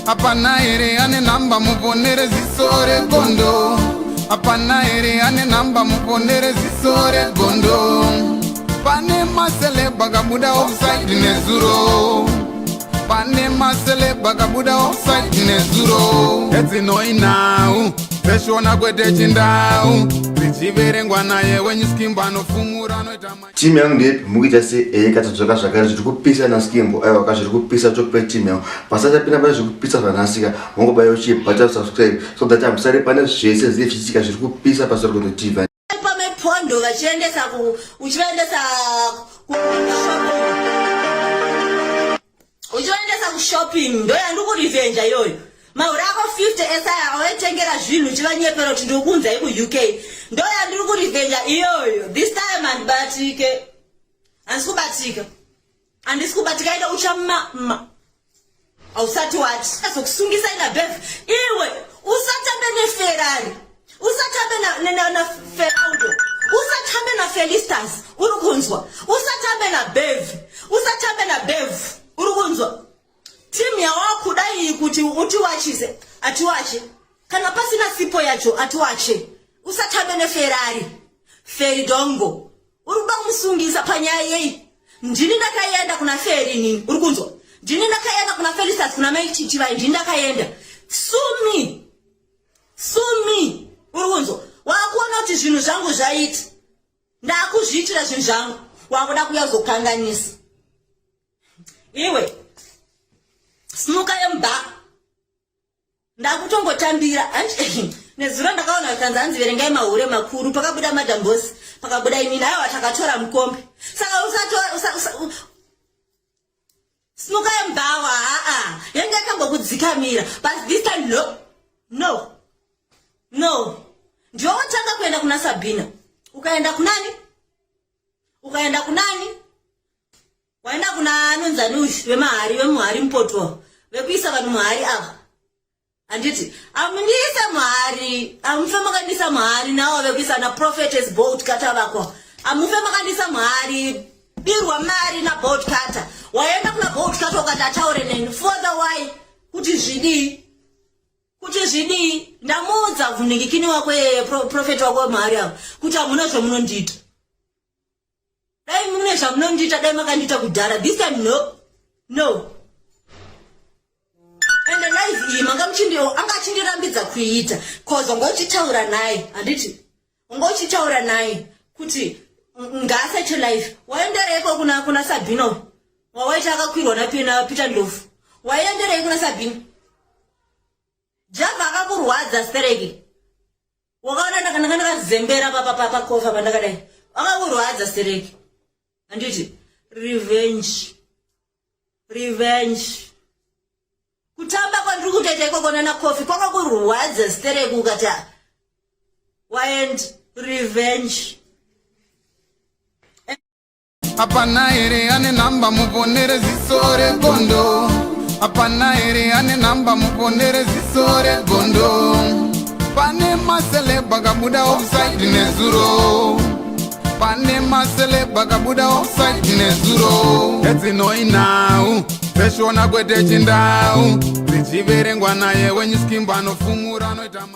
Apana ere ane namba muponere zisore gondo. Apana ere ane namba muponere zisore gondo. Pane masele bagabuda offside nezuro. Pane masele bagabuda offside nezuro. Eti no inau Peshona kwete chindau Zichiverengwa naye wenye skimba no fumura no itama. Timu yangu ndipo mukita se katatoka zvakare zviri kupisa na skimbo aiwa kazviri kupisa chokupe timu yangu pasata pina bana zviri kupisa zvanasika mongobayo chibhata subscribe so that amusare pane zvese zvichiitika zviri kupisa paSogodo TV. Pamepondo vachiendesa uchiendesa ku shopping ndo yanduku revenge yoyo. Maurako 50 esaya awetengera zvinhu chivanyepero kuti ndokunza iku UK ndo yandiri kurivenge iyoyo this time and batike andisikubatika ida uchama ausati wati azokusungisa ina bev iwe usatambe neFerrari usatambe na Ferrari usatambe na Felicitas urukunzwa usatambe na bev urukunzwa. Timu ya wakudai kuti utiwachise atiwache kana pasina sipo yacho atiwache usatambe neFerrari Feridongo uruba musungisa panyaya yei ndini ndakaenda kuna Ferry nini urukunzwa ndini ndakaenda kuna Felicitas kuna Maichichi vai ndini ndakaenda sumi urukunzwa wakuona kuti zvinhu zvangu zvaita ndakuzviitira zvinhu zvangu wakuda kuyazokanganisa iwe simuka yemba ndakutongotambira nezuro ndakaona kanzanzi verengai mahure makuru pakabuda madambosi pakabuda ini nayo watakatora mukombe saka usatora simuka yembawa yanga kambokudzikamira but this time no ndio wataka kuenda kuna Sabina ukaenda kunani waenda kuna nonzanush wemuhari mpoto vekuisa vanhu muhari ava anditi amunisa muhari amufe makandisa muhari nawo vekuisa na Prophetess boat kata vakwa amufe makandisa muhari birwa mari na boat kata waenda kuna boat kata ukati ataure neni further why kuti zvidi ndamuudza vhuningikini wakwe prophet wakwe muhari ava kuti hamuna zvamunondita dai mune zvamunondita dai makandita kudhara this time no and life iyi mangamuchindiwo angachindirambidza kuiita cause ungochitaura naye handiti ungochitaura naye kuti ngaseche life waendereiko kuna Sabino wawaita akakwirwa na Peter Ndlovu waenderei kuna Sabino Java akakurwadza stereki wakaona ndakazembera pakofa pandakadai akakurwadza stereki handiti revenge kutamba kwandiri kutoita ikoko na coffee kwakakurwadza stereki ukati waend revenge. Apana ere ane namba muponere zisore gondo. Apana ere ane namba muponere zisore gondo. Pane masele bagabuda offside nezuro. Pane masele bagabuda offside nezuro. Eti no inau Peshona kwete chindau Zichiverengwa naye wenye skimba no fumura no itama.